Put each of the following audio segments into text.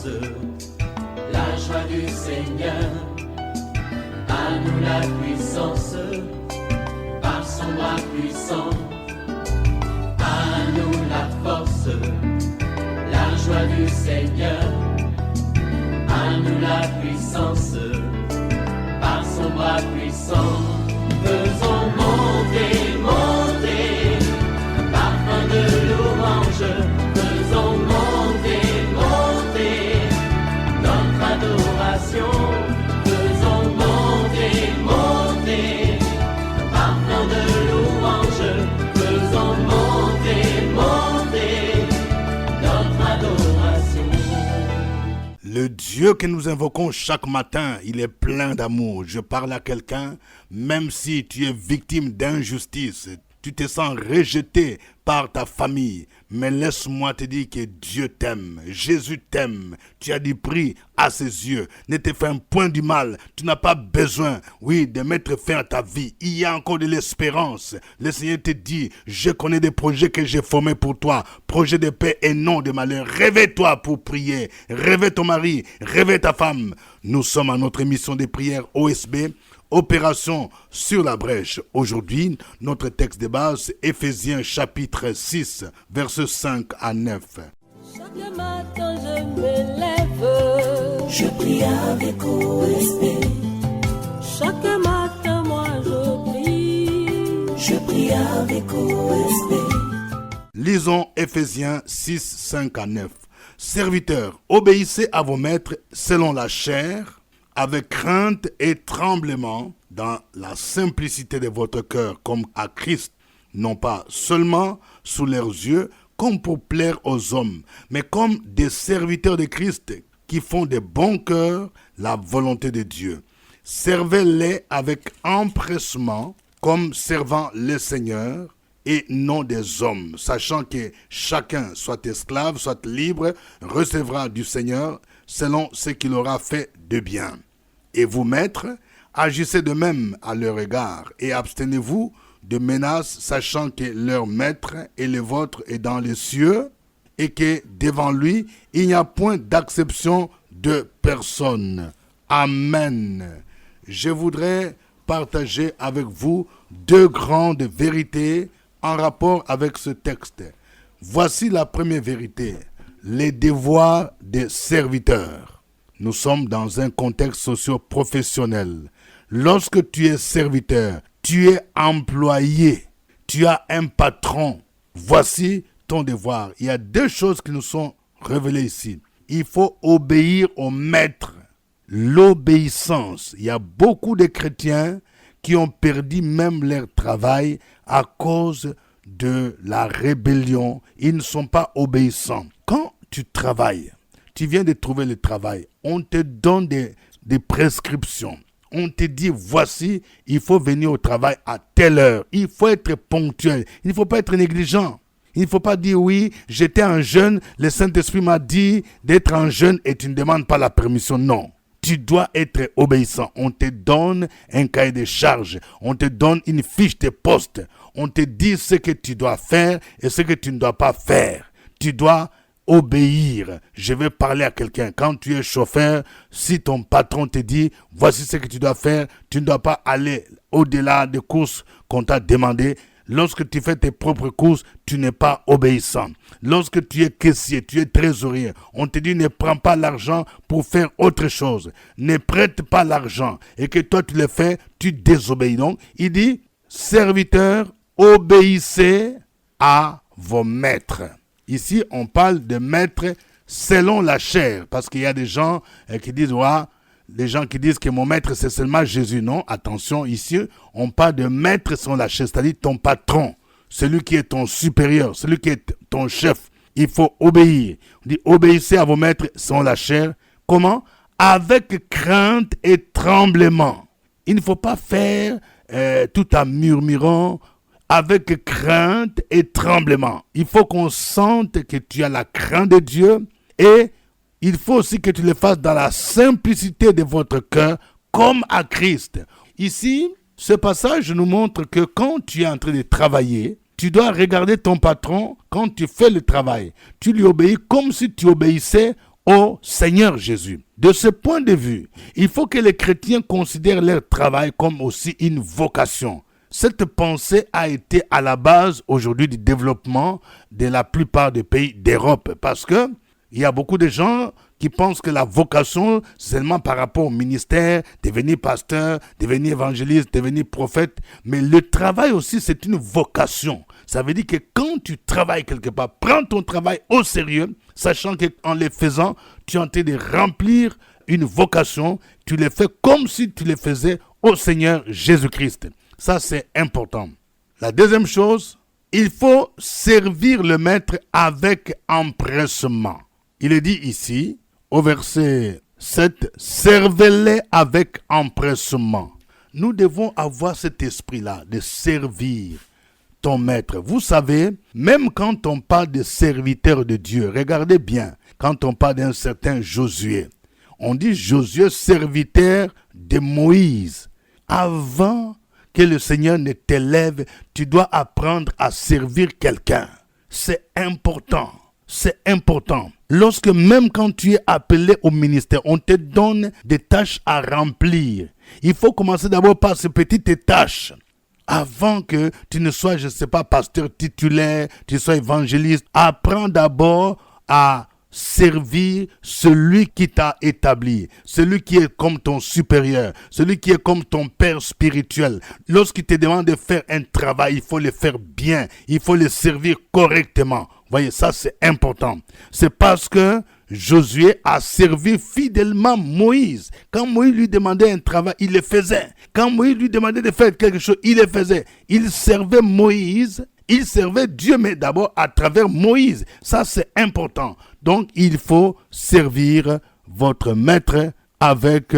force, la joie du Seigneur. À nous la puissance, par son bras puissant. À nous la force, la joie du Seigneur. À nous la puissance, par son bras puissant. Faisons monter, monter, parfum de louange. Faisons monter, monter, notre adoration. Faisons monter, monter, parfum de louange. Faisons monter, monter, notre adoration. Le Dieu que nous invoquons chaque matin, il est plein d'amour. Je parle à quelqu'un, même si tu es victime d'injustice, tu te sens rejeté par ta famille, mais laisse-moi te dire que Dieu t'aime, Jésus t'aime, tu as du prix à ses yeux, ne te fais un point du mal, tu n'as pas besoin, de mettre fin à ta vie, il y a encore de l'espérance. Le Seigneur te dit, je connais des projets que j'ai formés pour toi, projets de paix et non de malheur. Réveille-toi pour prier, réveille ton mari, réveille ta femme. Nous sommes à notre émission de prière OSB, Opération sur la brèche. Aujourd'hui, notre texte de base, c'est Éphésiens chapitre 6, versets 5 à 9. Chaque matin je me lève, je prie avec OSB. Chaque matin moi je prie avec OSB. Lisons Éphésiens 6, 5 à 9. Serviteurs, obéissez à vos maîtres selon la chair, avec crainte et tremblement, dans la simplicité de votre cœur, comme à Christ, non pas seulement sous leurs yeux, comme pour plaire aux hommes, mais comme des serviteurs de Christ, qui font de bon cœur la volonté de Dieu. Servez-les avec empressement, comme servant le Seigneur, et non des hommes, sachant que chacun, soit esclave, soit libre, recevra du Seigneur selon ce qu'il aura fait de bien. Et vous, maîtres, agissez de même à leur égard, et abstenez-vous de menaces, sachant que leur maître et le vôtre est dans les cieux, et que devant lui, il n'y a point d'acception de personne. Amen. Je voudrais partager avec vous deux grandes vérités en rapport avec ce texte. Voici la première vérité, les devoirs des serviteurs. Nous sommes dans un contexte socio-professionnel. Lorsque tu es serviteur, tu es employé, tu as un patron. Voici ton devoir. Il y a deux choses qui nous sont révélées ici. Il faut obéir au maître. L'obéissance. Il y a beaucoup de chrétiens qui ont perdu même leur travail à cause de la rébellion. Ils ne sont pas obéissants. Quand tu travailles, tu viens de trouver le travail, on te donne des prescriptions. On te dit, voici, il faut venir au travail à telle heure. Il faut être ponctuel. Il ne faut pas être négligent. Il ne faut pas dire, oui, j'étais un jeune, le Saint-Esprit m'a dit d'être un jeune et tu ne demandes pas la permission. Non. Tu dois être obéissant. On te donne un cahier de charges. On te donne une fiche de poste. On te dit ce que tu dois faire et ce que tu ne dois pas faire. Tu dois obéir. Je vais parler à quelqu'un. Quand tu es chauffeur, si ton patron te dit, voici ce que tu dois faire, tu ne dois pas aller au-delà des courses qu'on t'a demandé. Lorsque tu fais tes propres courses, tu n'es pas obéissant. Lorsque tu es caissier, tu es trésorier, on te dit ne prends pas l'argent pour faire autre chose. Ne prête pas l'argent et que toi tu le fais, tu désobéis. Donc, il dit, serviteurs, obéissez à vos maîtres. Ici, on parle de maîtres selon la chair, parce qu'il y a des gens qui disent, des gens qui disent que mon maître c'est seulement Jésus. Non, attention, ici, on parle de maître selon la chair, c'est-à-dire ton patron, celui qui est ton supérieur, celui qui est ton chef. Il faut obéir. On dit, obéissez à vos maîtres selon la chair. Comment? Avec crainte et tremblement. Il ne faut pas faire tout en murmurant, avec crainte et tremblement. Il faut qu'on sente que tu as la crainte de Dieu et il faut aussi que tu le fasses dans la simplicité de votre cœur, comme à Christ. Ici, ce passage nous montre que quand tu es en train de travailler, tu dois regarder ton patron quand tu fais le travail. Tu lui obéis comme si tu obéissais au Seigneur Jésus. De ce point de vue, il faut que les chrétiens considèrent leur travail comme aussi une vocation. Cette pensée a été à la base aujourd'hui du développement de la plupart des pays d'Europe parce que il y a beaucoup de gens qui pensent que la vocation, c'est seulement par rapport au ministère, devenir pasteur, devenir évangéliste, devenir prophète. Mais le travail aussi, c'est une vocation. Ça veut dire que quand tu travailles quelque part, prends ton travail au sérieux, sachant qu'en le faisant, tu es en train de remplir une vocation. Tu le fais comme si tu le faisais au Seigneur Jésus-Christ. Ça, c'est important. La deuxième chose, il faut servir le maître avec empressement. Il est dit ici, au verset 7, « Servez-les avec empressement ». Nous devons avoir cet esprit-là de servir ton maître. Vous savez, même quand on parle de serviteur de Dieu, regardez bien, quand on parle d'un certain Josué, on dit Josué, serviteur de Moïse. Avant que le Seigneur ne t'élève, tu dois apprendre à servir quelqu'un. C'est important. C'est important. Lorsque même quand tu es appelé au ministère, on te donne des tâches à remplir. Il faut commencer d'abord par ces petites tâches. Avant que tu ne sois, je ne sais pas, pasteur titulaire, tu sois évangéliste, apprends d'abord à servir celui qui t'a établi, celui qui est comme ton supérieur, celui qui est comme ton père spirituel. Lorsqu'il te demande de faire un travail, il faut le faire bien, il faut le servir correctement. Voyez, ça c'est important. C'est parce que Josué a servi fidèlement Moïse. Quand Moïse lui demandait un travail, il le faisait. Quand Moïse lui demandait de faire quelque chose, il le faisait. Il servait Moïse, il servait Dieu, mais d'abord à travers Moïse. Ça c'est important. Donc il faut servir votre maître avec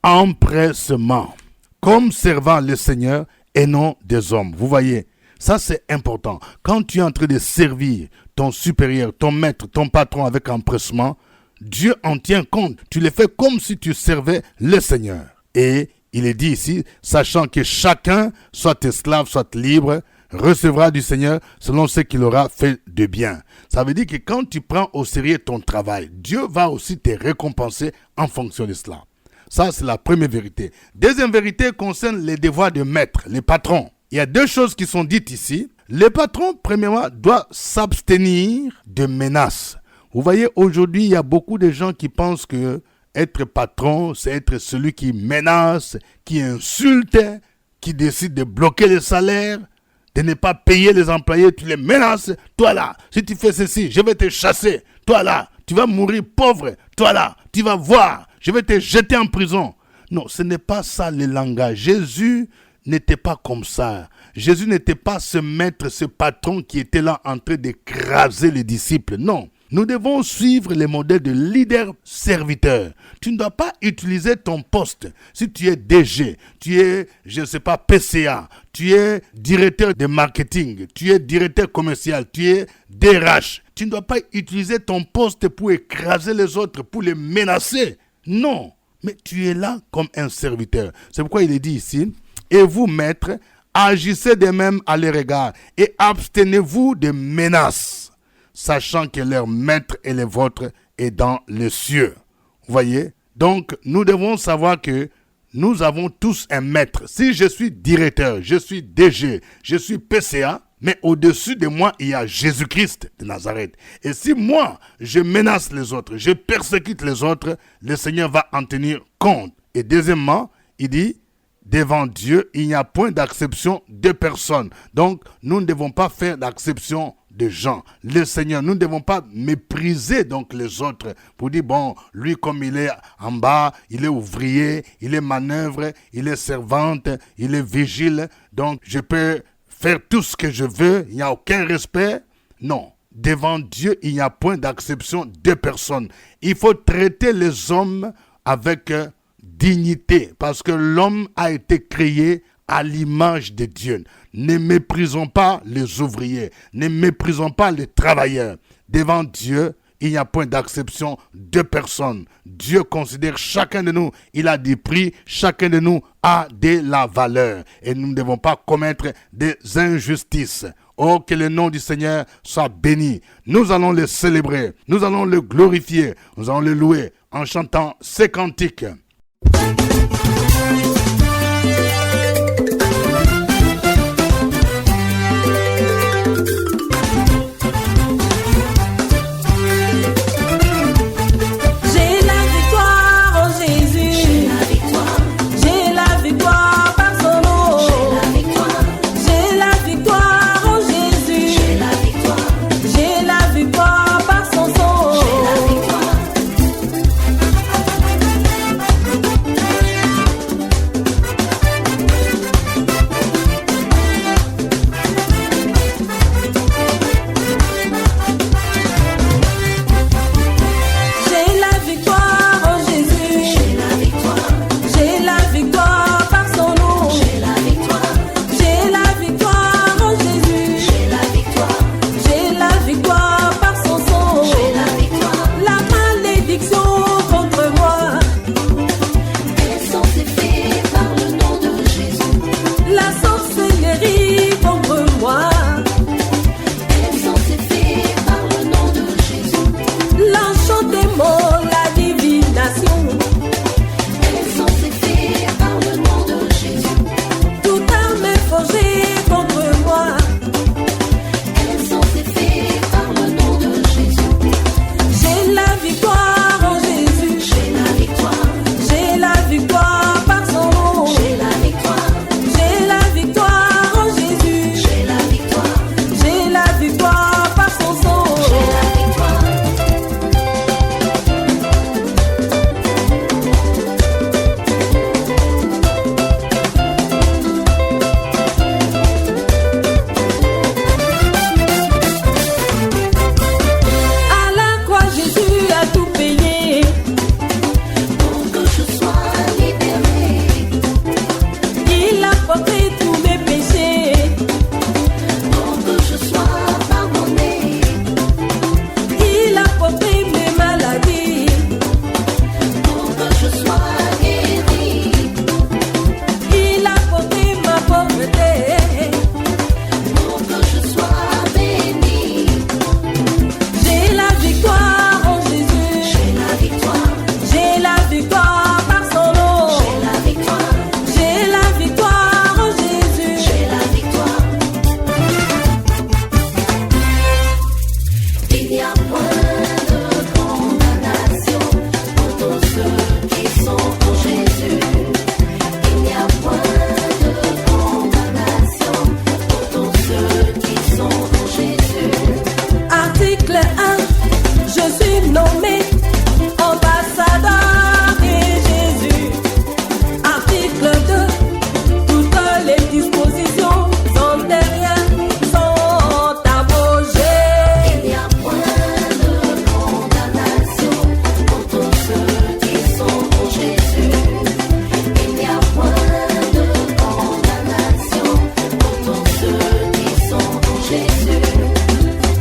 empressement, comme servant le Seigneur et non des hommes. Vous voyez, ça c'est important. Quand tu es en train de servir ton supérieur, ton maître, ton patron avec empressement, Dieu en tient compte. Tu le fais comme si tu servais le Seigneur. Et il est dit ici, sachant que chacun, soit esclave, soit libre, recevra du Seigneur selon ce qu'il aura fait de bien. Ça veut dire que quand tu prends au sérieux ton travail, Dieu va aussi te récompenser en fonction de cela. Ça, c'est la première vérité. Deuxième vérité concerne les devoirs de maître, les patrons. Il y a deux choses qui sont dites ici. Le patron, premièrement, doit s'abstenir de menaces. Vous voyez, aujourd'hui, il y a beaucoup de gens qui pensent que être patron, c'est être celui qui menace, qui insulte, qui décide de bloquer les salaires, de ne pas payer les employés, tu les menaces. Toi là, si tu fais ceci, je vais te chasser. Toi là, tu vas mourir pauvre. Toi là, tu vas voir, je vais te jeter en prison. Non, ce n'est pas ça le langage. Jésus n'était pas comme ça. Jésus n'était pas ce maître, ce patron qui était là en train d'écraser les disciples. Non. Nous devons suivre les modèles de leader-serviteur. Tu ne dois pas utiliser ton poste. Si tu es DG, tu es, je ne sais pas, PCA, tu es directeur de marketing, tu es directeur commercial, tu es DRH. Tu ne dois pas utiliser ton poste pour écraser les autres, pour les menacer. Non. Mais tu es là comme un serviteur. C'est pourquoi il est dit ici, et vous, maîtres, agissez de même à leur égard et abstenez-vous de menaces, sachant que leur maître et le vôtre est dans les cieux. Vous voyez? Donc, nous devons savoir que nous avons tous un maître. Si je suis directeur, je suis DG, je suis PCA, mais au-dessus de moi, il y a Jésus-Christ de Nazareth. Et si moi, je menace les autres, je persécute les autres, le Seigneur va en tenir compte. Et deuxièmement, il dit, devant Dieu, il n'y a point d'acception de personne. Donc, nous ne devons pas faire d'acception de gens. Le Seigneur, nous ne devons pas mépriser donc les autres pour dire, bon, lui comme il est en bas, il est ouvrier, il est manœuvre, il est servante, il est vigile, donc je peux faire tout ce que je veux, il n'y a aucun respect. Non. Devant Dieu, il n'y a point d'acception de personne. Il faut traiter les hommes avec dignité, parce que l'homme a été créé à l'image de Dieu. Ne méprisons pas les ouvriers, ne méprisons pas les travailleurs. Devant Dieu, il n'y a point d'acception de personne. Dieu considère chacun de nous, il a des prix, chacun de nous a de la valeur. Et nous ne devons pas commettre des injustices. Oh, que le nom du Seigneur soit béni. Nous allons le célébrer, nous allons le glorifier, nous allons le louer en chantant ces cantiques.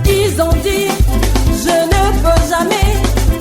Ils ont dit, je ne peux jamais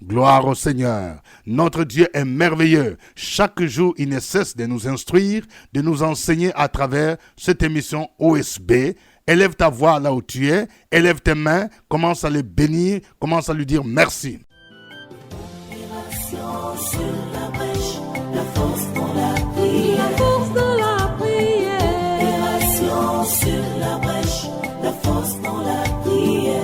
Gloire au Seigneur. Notre Dieu est merveilleux. Chaque jour, il ne cesse de nous instruire, de nous enseigner à travers cette émission OSB. Élève ta voix là où tu es, élève tes mains, commence à les bénir, commence à lui dire merci. Sur la brèche, la force dans la prière. La force dans la prière. Opération sur la brèche, la force dans la prière.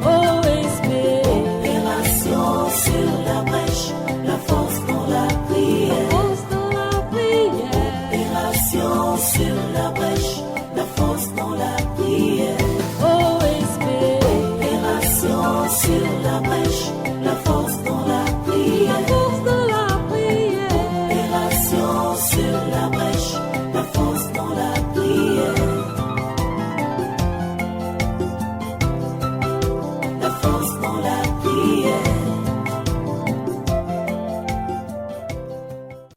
OSB. Opération sur la brèche, la force dans la prière. La force dans la prière. Opération sur la brèche, la force dans la prière. Sur la brèche, la force dans la prière. La force dans la prière. Opération sur la brèche, la force dans la prière. La force dans la prière.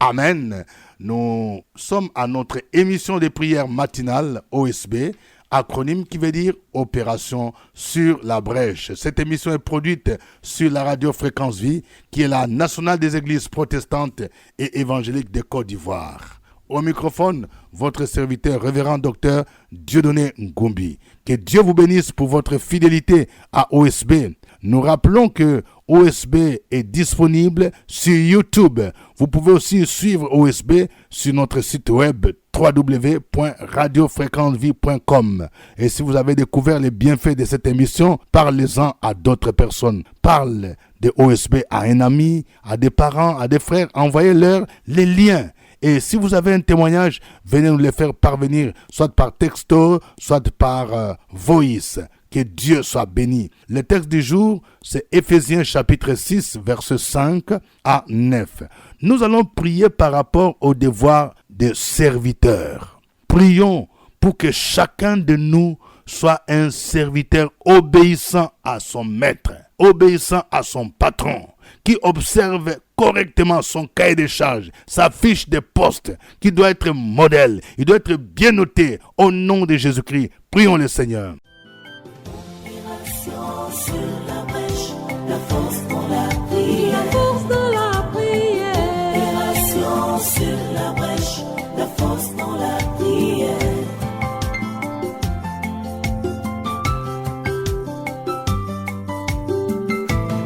Amen. Nous sommes à notre émission de prière matinale OSB, acronyme qui veut dire Opération sur la brèche. Cette émission est produite sur la radio Fréquence Vie, qui est la nationale des églises protestantes et évangéliques de Côte d'Ivoire. Au microphone, votre serviteur révérend docteur Dieudonné Ngumbi. Que Dieu vous bénisse pour votre fidélité à OSB. Nous rappelons que OSB est disponible sur YouTube. Vous pouvez aussi suivre OSB sur notre site web www.radiofréquencevie.com. Et si vous avez découvert les bienfaits de cette émission, parlez-en à d'autres personnes. Parle de OSB à un ami, à des parents, à des frères. Envoyez-leur les liens. Et si vous avez un témoignage, venez nous le faire parvenir, soit par texto, soit par voice. Que Dieu soit béni. Le texte du jour, c'est Éphésiens chapitre 6, versets 5 à 9. Nous allons prier par rapport au devoir de serviteur. Prions pour que chacun de nous soit un serviteur obéissant à son maître, obéissant à son patron, qui observe correctement son cahier de charges, sa fiche de poste, qui doit être modèle, il doit être bien noté au nom de Jésus-Christ. Prions le Seigneur. Sur la brèche, la force dans la prière. La force dans la prière. Opération sur la brèche, la force dans la prière.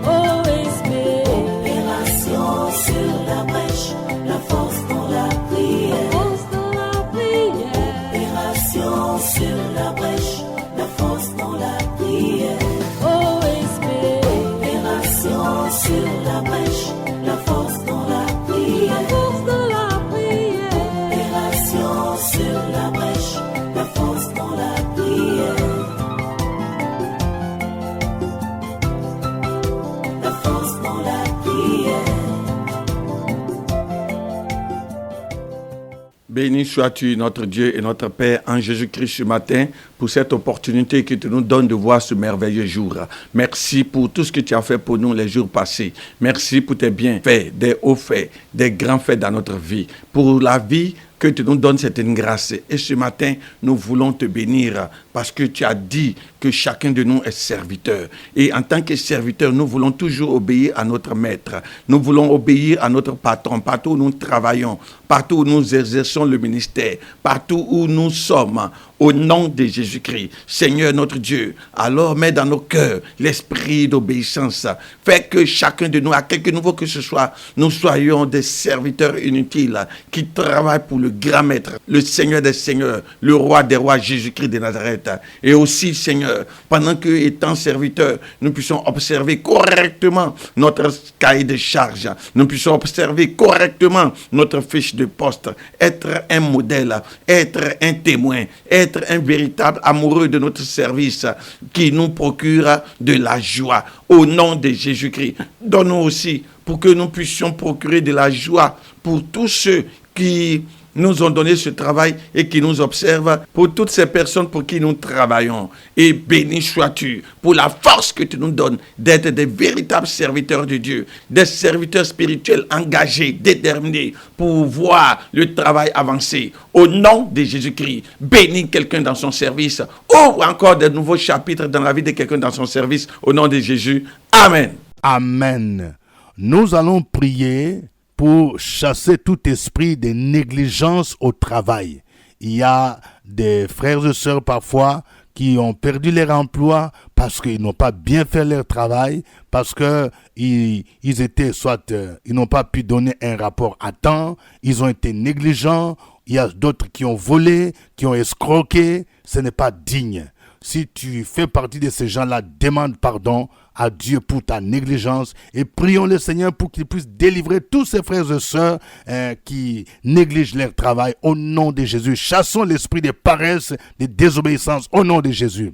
OSB. Opération sur la brèche, la force dans la prière. La force dans la prière. Opération sur la brèche, la force dans la prière. Sur la brèche, la force dans la prière. La force dans la prière. Opération sur la brèche, la force dans la prière. La force dans la prière. Béni sois-tu, notre Dieu et notre Père, en Jésus-Christ ce matin, pour cette opportunité que tu nous donnes de voir ce merveilleux jour. Merci pour tout ce que tu as fait pour nous les jours passés. Merci pour tes bienfaits, des hauts faits, des grands faits dans notre vie. Pour la vie que tu nous donnes cette grâce. Et ce matin, nous voulons te bénir parce que tu as dit que chacun de nous est serviteur. Et en tant que serviteur, nous voulons toujours obéir à notre maître. Nous voulons obéir à notre patron, partout où nous travaillons, partout où nous exerçons le ministère, partout où nous sommes. Au nom de Jésus-Christ, Seigneur notre Dieu, alors mets dans nos cœurs l'esprit d'obéissance. Fais que chacun de nous, à quelque niveau que ce soit, nous soyons des serviteurs inutiles qui travaillent pour le grand maître, le Seigneur des seigneurs, le roi des rois, Jésus-Christ de Nazareth. Et aussi, Seigneur, pendant que, étant serviteurs, nous puissions observer correctement notre cahier de charges, nous puissions observer correctement notre fiche de poste, être un modèle, être un témoin, être un véritable amoureux de notre service qui nous procure de la joie. Au nom de Jésus-Christ, donne-nous aussi pour que nous puissions procurer de la joie pour tous ceux qui nous ont donné ce travail et qui nous observent, pour toutes ces personnes pour qui nous travaillons. Et béni sois-tu pour la force que tu nous donnes d'être des véritables serviteurs de Dieu, des serviteurs spirituels engagés, déterminés pour voir le travail avancer. Au nom de Jésus-Christ, bénis quelqu'un dans son service. Ouvre encore de nouveaux chapitres dans la vie de quelqu'un dans son service. Au nom de Jésus. Amen. Amen. Nous allons prier pour chasser tout esprit de négligence au travail. Il y a des frères et sœurs parfois qui ont perdu leur emploi parce qu'ils n'ont pas bien fait leur travail, parce qu'ils étaient ils n'ont pas pu donner un rapport à temps, ils ont été négligents, il y a d'autres qui ont volé, qui ont escroqué, ce n'est pas digne. Si tu fais partie de ces gens-là, demande pardon à Dieu pour ta négligence et prions le Seigneur pour qu'il puisse délivrer tous ces frères et sœurs qui négligent leur travail au nom de Jésus. Chassons l'esprit de paresse, de désobéissance au nom de Jésus.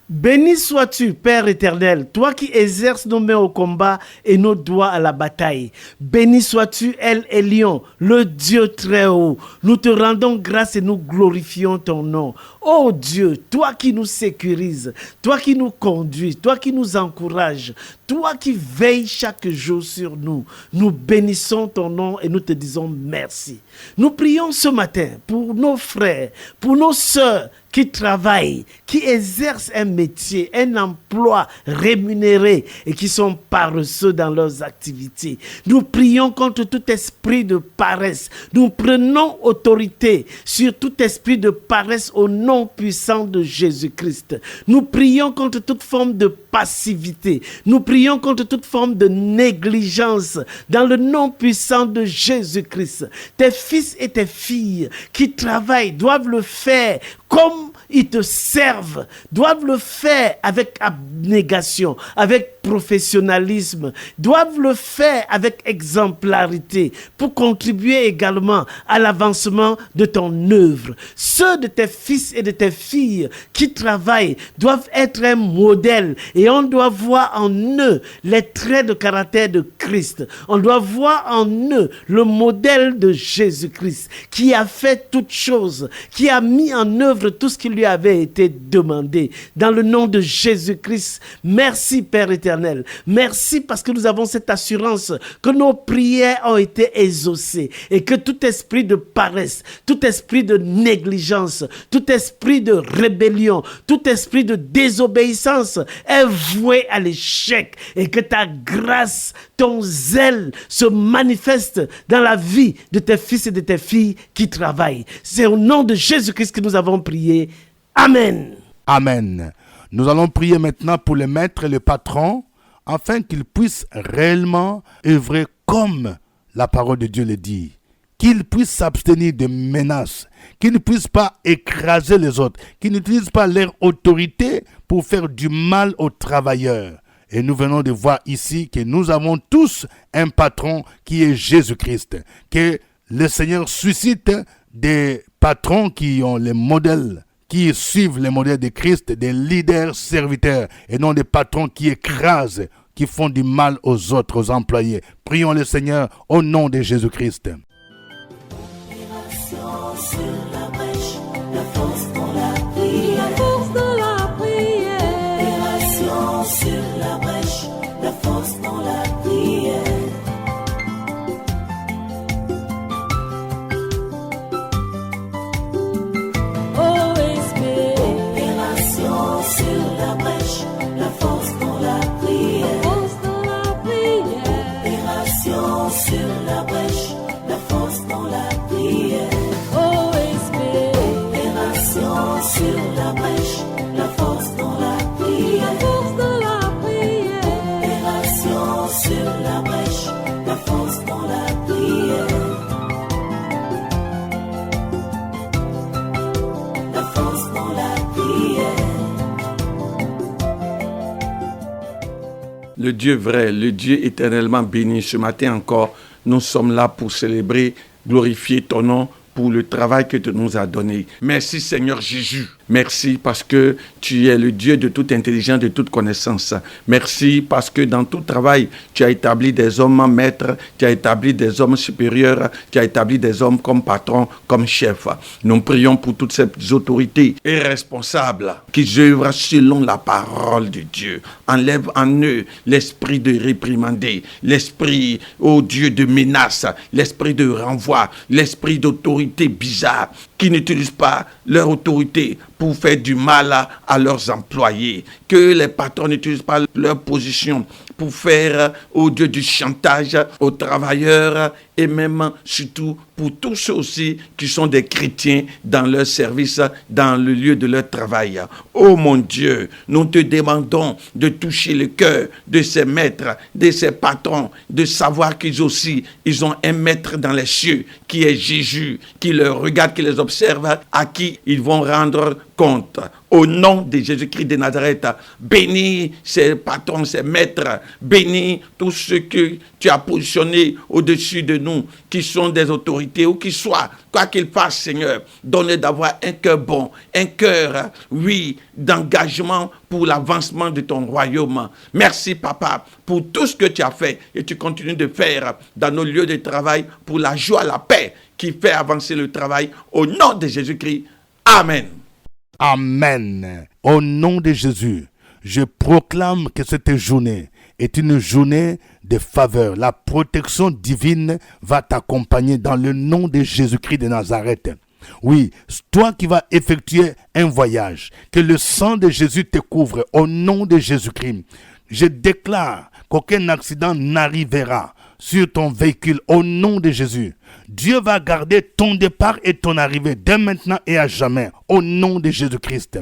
Béni sois-tu, Père éternel, toi qui exerces nos mains au combat et nos doigts à la bataille. Béni sois-tu, El Elyon, le Dieu très haut. Nous te rendons grâce et nous glorifions ton nom. Ô Dieu, toi qui nous sécurises, toi qui nous conduis, toi qui nous encourages, toi qui veilles chaque jour sur nous, nous bénissons ton nom et nous te disons merci. Nous prions ce matin pour nos frères, pour nos sœurs qui travaillent, qui exercent un métier, un emploi rémunéré et qui sont paresseux dans leurs activités. Nous prions contre tout esprit de paresse. Nous prenons autorité sur tout esprit de paresse au nom puissant de Jésus-Christ. Nous prions contre toute forme de passivité. Nous prions contre toute forme de négligence dans le nom puissant de Jésus-Christ. Tes fils et tes filles qui travaillent doivent le faire comme ils te servent, doivent le faire avec abnégation, avec professionnalisme, doivent le faire avec exemplarité pour contribuer également à l'avancement de ton œuvre. Ceux de tes fils et de tes filles qui travaillent doivent être un modèle et on doit voir en eux les traits de caractère de Christ. On doit voir en eux le modèle de Jésus-Christ qui a fait toutes choses, qui a mis en œuvre tout ce qui lui avait été demandé. Dans le nom de Jésus-Christ, merci Père éternel. Merci parce que nous avons cette assurance que nos prières ont été exaucées et que tout esprit de paresse, tout esprit de négligence, tout esprit de rébellion, tout esprit de désobéissance est voué à l'échec et que ta grâce, ton zèle se manifeste dans la vie de tes fils et de tes filles qui travaillent. C'est au nom de Jésus-Christ que nous avons prié. Amen. Amen. Nous allons prier maintenant pour le maître et le patron afin qu'ils puissent réellement œuvrer comme la parole de Dieu le dit. Qu'ils puissent s'abstenir de menaces, qu'ils ne puissent pas écraser les autres, qu'ils n'utilisent pas leur autorité pour faire du mal aux travailleurs. Et nous venons de voir ici que nous avons tous un patron qui est Jésus-Christ. Que le Seigneur suscite des patrons qui ont les modèles, qui suivent les modèles de Christ, des leaders serviteurs, et non des patrons qui écrasent, qui font du mal aux autres, aux employés. Prions le Seigneur au nom de Jésus-Christ. le Dieu vrai, le Dieu éternellement béni. Ce matin encore, nous sommes là pour célébrer, glorifier ton nom pour le travail que tu nous as donné. Merci Seigneur Jésus. Merci parce que tu es le Dieu de toute intelligence, de toute connaissance. Merci parce que dans tout travail, tu as établi des hommes maîtres, tu as établi des hommes supérieurs, tu as établi des hommes comme patrons, comme chefs. Nous prions pour toutes ces autorités et responsables qui œuvrent selon la parole de Dieu. Enlève en eux l'esprit de réprimander, l'esprit, oh Dieu, de menace, l'esprit de renvoi, l'esprit d'autorité bizarre qui n'utilisent pas leur autorité pour faire du mal à leurs employés, que les patrons n'utilisent pas leur position pour faire, au Dieu, du chantage aux travailleurs et même surtout pour tous ceux aussi qui sont des chrétiens dans leur service, dans le lieu de leur travail. Oh mon Dieu, nous te demandons de toucher le cœur de ces maîtres, de ces patrons, de savoir qu'ils aussi, ils ont un maître dans les cieux qui est Jésus, qui les regarde, qui les observe, à qui ils vont rendre compte. Au nom de Jésus-Christ de Nazareth, bénis ces patrons, ces maîtres, bénis tous ceux que tu as positionnés au-dessus de nous, qui sont des autorités ou qui soient, quoi qu'ils fassent, Seigneur, donne-les d'avoir un cœur bon, un cœur, oui, d'engagement pour l'avancement de ton royaume. Merci, Papa, pour tout ce que tu as fait et tu continues de faire dans nos lieux de travail pour la joie, la paix qui fait avancer le travail. Au nom de Jésus-Christ, Amen. Amen. Au nom de Jésus, je proclame que cette journée est une journée de faveur. La protection divine va t'accompagner dans le nom de Jésus-Christ de Nazareth. Oui, toi qui vas effectuer un voyage, que le sang de Jésus te couvre au nom de Jésus-Christ. Je déclare qu'aucun accident n'arrivera sur ton véhicule au nom de Jésus. Dieu va garder ton départ et ton arrivée dès maintenant et à jamais au nom de Jésus-Christ.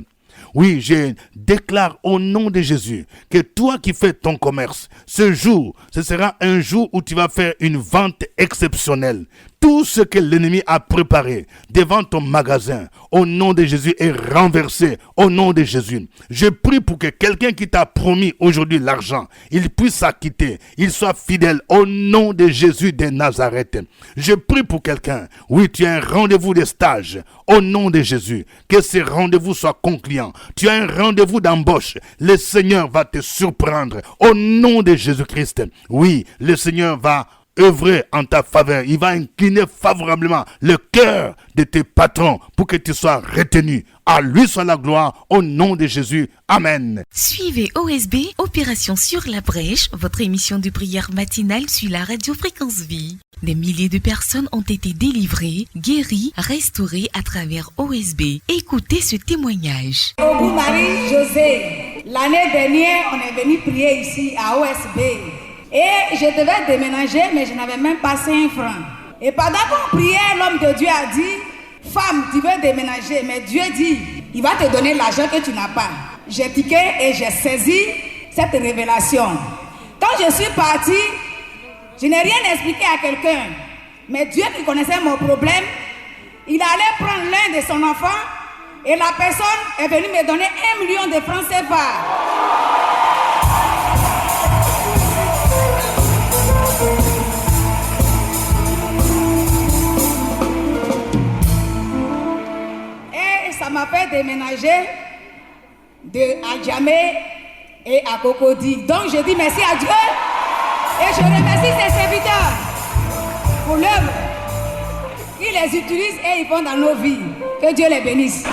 Oui, je déclare au nom de Jésus que toi qui fais ton commerce, ce jour, ce sera un jour où tu vas faire une vente exceptionnelle. Tout ce que l'ennemi a préparé devant ton magasin, au nom de Jésus, est renversé au nom de Jésus. Je prie pour que quelqu'un qui t'a promis aujourd'hui l'argent, il puisse s'acquitter, il soit fidèle au nom de Jésus de Nazareth. Je prie pour quelqu'un, oui, tu as un rendez-vous de stage au nom de Jésus, que ce rendez-vous soit concluant. Tu as un rendez-vous d'embauche, le Seigneur va te surprendre au nom de Jésus-Christ. Oui, le Seigneur va œuvrer en ta faveur. Il va incliner favorablement le cœur de tes patrons pour que tu sois retenu. À lui soit la gloire au nom de Jésus. Amen. Suivez OSB, Opération sur la brèche, votre émission de prière matinale sur la radio Fréquence Vie. Des milliers de personnes ont été délivrées, guéries, restaurées à travers OSB. Écoutez ce témoignage. Ogou Marie-José, l'année dernière, on est venu prier ici à OSB. Et je devais déménager, mais je n'avais même pas 5 francs. Et pendant qu'on priait, l'homme de Dieu a dit, femme, tu veux déménager, mais Dieu dit, il va te donner l'argent que tu n'as pas. J'ai piqué et j'ai saisi cette révélation. Quand je suis partie, je n'ai rien expliqué à quelqu'un. Mais Dieu qui connaissait mon problème, il allait prendre l'un de son enfant et la personne est venue me donner 1 million de francs CFA. Ça m'a fait déménager de Adjamé et à Cocody. Donc je dis merci à Dieu et je remercie ses serviteurs pour l'œuvre. Ils les utilisent et ils font dans nos vies. Que Dieu les bénisse.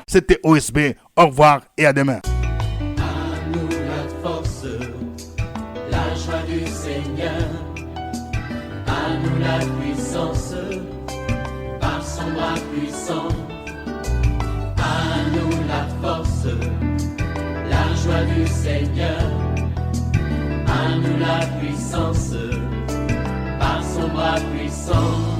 C'était OSB. Au revoir et à demain. À nous la force, la joie du Seigneur. À nous la puissance, par son bras puissant. À nous la force, la joie du Seigneur. À nous la puissance, par son bras puissant.